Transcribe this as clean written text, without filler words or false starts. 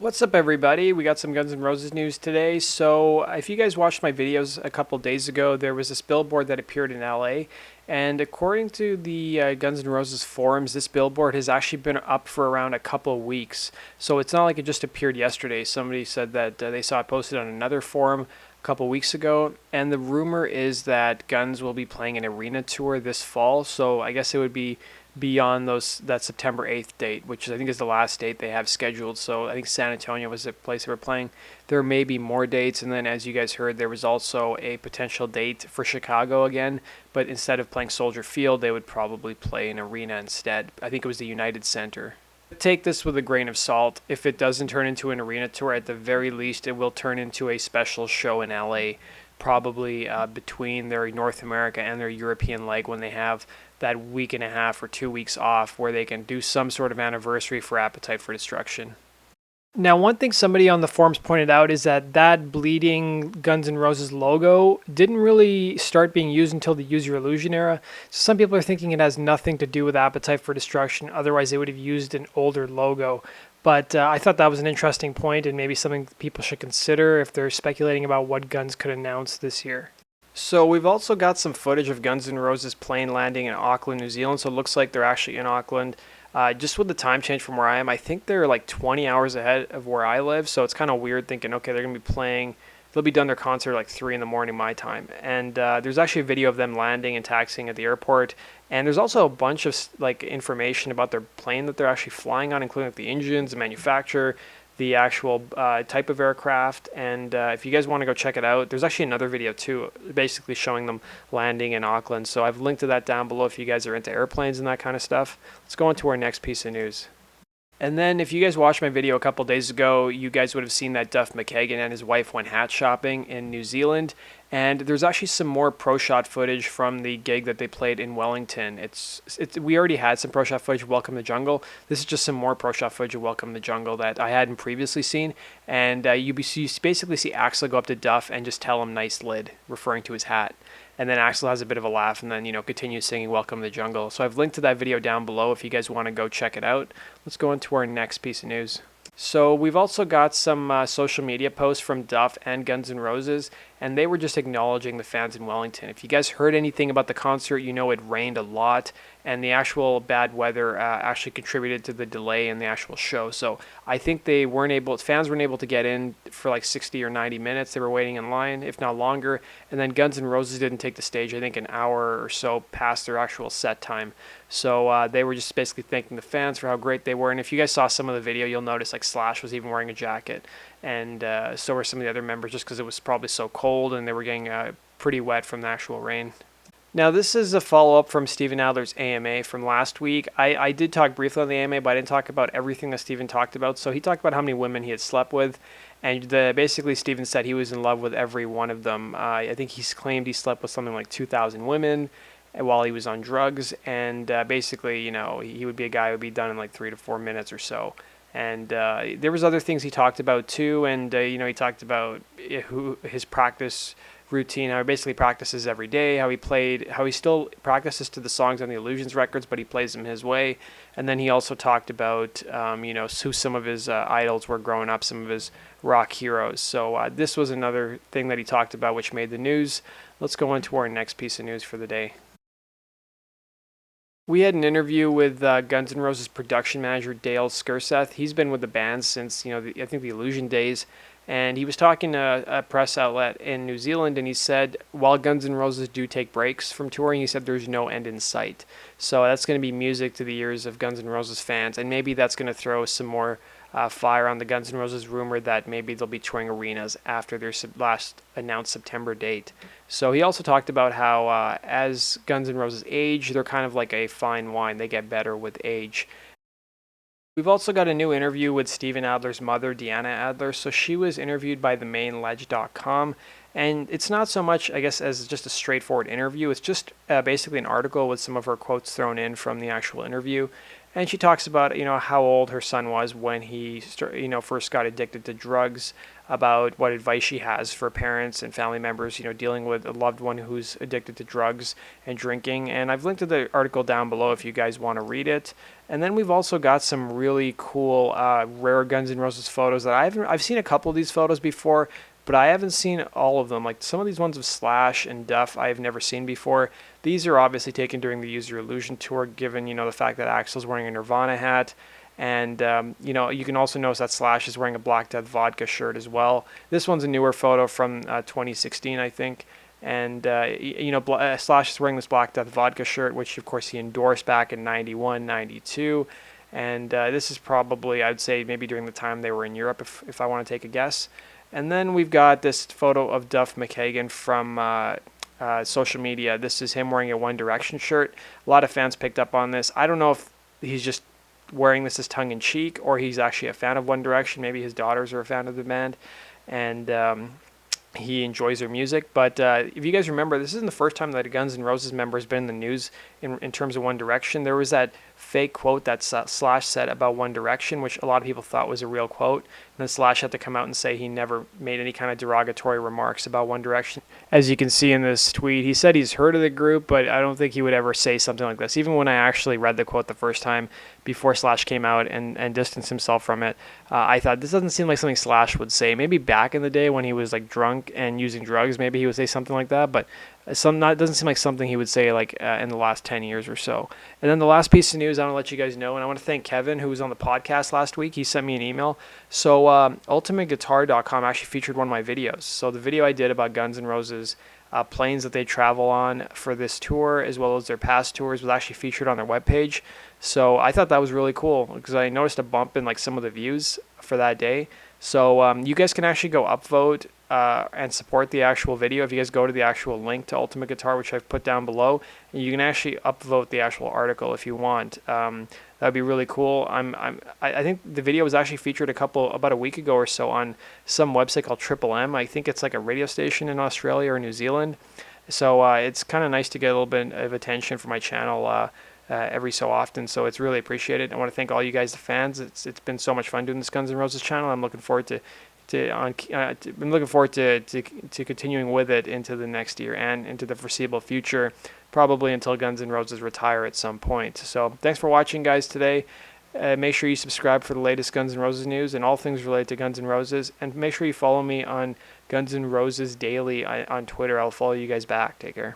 What's up, everybody? We got some Guns N' Roses news today. So, if you guys watched my videos a couple days ago, there was this billboard that appeared in LA. And according to the Guns N' Roses forums, this billboard has actually been up for around a couple of weeks. So, it's not like it just appeared yesterday. Somebody said that they saw it posted on another forum a couple of weeks ago. And the rumor is that Guns will be playing an arena tour this fall. So, I guess it would be beyond that September 8th date, which I think is the last date they have scheduled. So I think San Antonio was the place they were playing. There may be more dates, and then as you guys heard, there was also a potential date for Chicago again, but instead of playing Soldier Field, they would probably play an arena instead. I think it was the United Center. Take this with a grain of salt. If it doesn't turn into an arena tour, at the very least, it will turn into a special show in LA, probably between their North America and their European leg when they have that week and a half or 2 weeks off where they can do some sort of anniversary for Appetite for Destruction. Now, one thing somebody on the forums pointed out is that bleeding Guns N' Roses logo didn't really start being used until the Use Your Illusion era. So some people are thinking it has nothing to do with Appetite for Destruction. Otherwise, they would have used an older logo. But I thought that was an interesting point and maybe something people should consider if they're speculating about what Guns could announce this year. So we've also got some footage of Guns N' Roses plane landing in Auckland, New Zealand. So it looks like they're actually in Auckland. Just with the time change from where I am, I think they're like 20 hours ahead of where I live. So it's kind of weird thinking, okay, they're going to be playing. They'll be done their concert like 3 in the morning my time. And there's actually a video of them landing and taxiing at the airport. And there's also a bunch of like information about their plane that they're actually flying on, including like, the engines, the manufacturer, the actual type of aircraft. And if you guys want to go check it out, there's actually another video too, basically showing them landing in Auckland. So I've linked to that down below if you guys are into airplanes and that kind of stuff. Let's go on to our next piece of news. And then if you guys watched my video a couple days ago, you guys would have seen that Duff McKagan and his wife went hat shopping in New Zealand. And there's actually some more pro shot footage from the gig that they played in Wellington. We already had some pro shot footage of Welcome to the Jungle. This is just some more pro shot footage of Welcome to the Jungle that I hadn't previously seen. And you basically see Axel go up to Duff and just tell him nice lid, referring to his hat. And then Axel has a bit of a laugh and then, continues singing Welcome to the Jungle. So I've linked to that video down below if you guys want to go check it out. Let's go into our next piece of news. So we've also got some social media posts from Duff and Guns N' Roses, and they were just acknowledging the fans in Wellington. If you guys heard anything about the concert, you know it rained a lot, and the actual bad weather actually contributed to the delay in the actual show. So I think fans weren't able to get in for like 60 or 90 minutes. They were waiting in line, if not longer. And then Guns N' Roses didn't take the stage, I think an hour or so past their actual set time. So they were just basically thanking the fans for how great they were. And if you guys saw some of the video, you'll notice like Slash was even wearing a jacket. And so were some of the other members just because it was probably so cold and they were getting pretty wet from the actual rain. Now, this is a follow-up from Stephen Adler's AMA from last week. I did talk briefly on the AMA, but I didn't talk about everything that Stephen talked about. So he talked about how many women he had slept with. And basically, Stephen said he was in love with every one of them. I think he's claimed he slept with something like 2,000 women while he was on drugs. And basically, he would be a guy who would be done in like 3 to 4 minutes or so. And there was other things he talked about too. And, he talked about his practice routine, how he basically practices every day, how he still practices to the songs on the Illusions records, but he plays them his way. And then he also talked about, who some of his idols were growing up, some of his rock heroes. So this was another thing that he talked about, which made the news. Let's go on to our next piece of news for the day. We had an interview with Guns N' Roses production manager Dale Skurseth. He's been with the band since, I think the Illusion days. And he was talking to a press outlet in New Zealand, and he said, while Guns N' Roses do take breaks from touring, he said there's no end in sight. So that's going to be music to the ears of Guns N' Roses fans, and maybe that's going to throw some more fire on the Guns N' Roses rumor that maybe they'll be touring arenas after their last announced September date. So he also talked about how as Guns N' Roses age, they're kind of like a fine wine. They get better with age. We've also got a new interview with Stephen Adler's mother, Deanna Adler. So she was interviewed by themainledge.com. And it's not so much, I guess, as just a straightforward interview. It's just basically an article with some of her quotes thrown in from the actual interview. And she talks about, how old her son was when he first got addicted to drugs, about what advice she has for parents and family members, dealing with a loved one who's addicted to drugs and drinking. And I've linked to the article down below if you guys want to read it. And then we've also got some really cool rare Guns N' Roses photos that I've seen a couple of these photos before, but I haven't seen all of them. Like some of these ones of Slash and Duff I've never seen before. These are obviously taken during the Use Your Illusion tour, given, the fact that Axl's wearing a Nirvana hat. And, you can also notice that Slash is wearing a Black Death Vodka shirt as well. This one's a newer photo from 2016, I think. And, Slash is wearing this Black Death Vodka shirt, which, of course, he endorsed back in 91, 92. And this is probably, I'd say, maybe during the time they were in Europe, if I want to take a guess. And then we've got this photo of Duff McKagan from social media. This is him wearing a One Direction shirt. A lot of fans picked up on this. I don't know if he's just wearing this as tongue-in-cheek or he's actually a fan of One Direction. Maybe his daughters are a fan of the band, and he enjoys their music. But if you guys remember, this isn't the first time that a Guns N' Roses member has been in the news in terms of One Direction. There was that fake quote that Slash said about One Direction, which a lot of people thought was a real quote. And then Slash had to come out and say he never made any kind of derogatory remarks about One Direction. As you can see in this tweet, he said he's heard of the group, but I don't think he would ever say something like this. Even when I actually read the quote the first time before Slash came out and distanced himself from it, I thought this doesn't seem like something Slash would say. Maybe back in the day when he was like drunk and using drugs, maybe he would say something like that, but it doesn't seem like something he would say like in the last 10 years or so. And then the last piece of news I want to let you guys know, and I want to thank Kevin, who was on the podcast last week. He sent me an email. So UltimateGuitar.com actually featured one of my videos. So the video I did about Guns N' Roses planes that they travel on for this tour, as well as their past tours, was actually featured on their webpage. So I thought that was really cool because I noticed a bump in like some of the views for that day. So you guys can actually go upvote and support the actual video. If you guys go to the actual link to Ultimate Guitar, which I've put down below, and you can actually upvote the actual article if you want. That would be really cool. I think the video was actually featured about a week ago or so on some website called Triple M. I think it's like a radio station in Australia or New Zealand. So it's kind of nice to get a little bit of attention for my channel every so often. So it's really appreciated. I want to thank all you guys, the fans. It's been so much fun doing this Guns N' Roses channel. I'm looking forward to continuing with it into the next year and into the foreseeable future, probably until Guns N' Roses retire at some point. So thanks for watching, guys, today. Make sure you subscribe for the latest Guns N' Roses news and all things related to Guns N' Roses, and make sure you follow me on Guns N' Roses Daily on Twitter. I'll follow you guys back. Take care.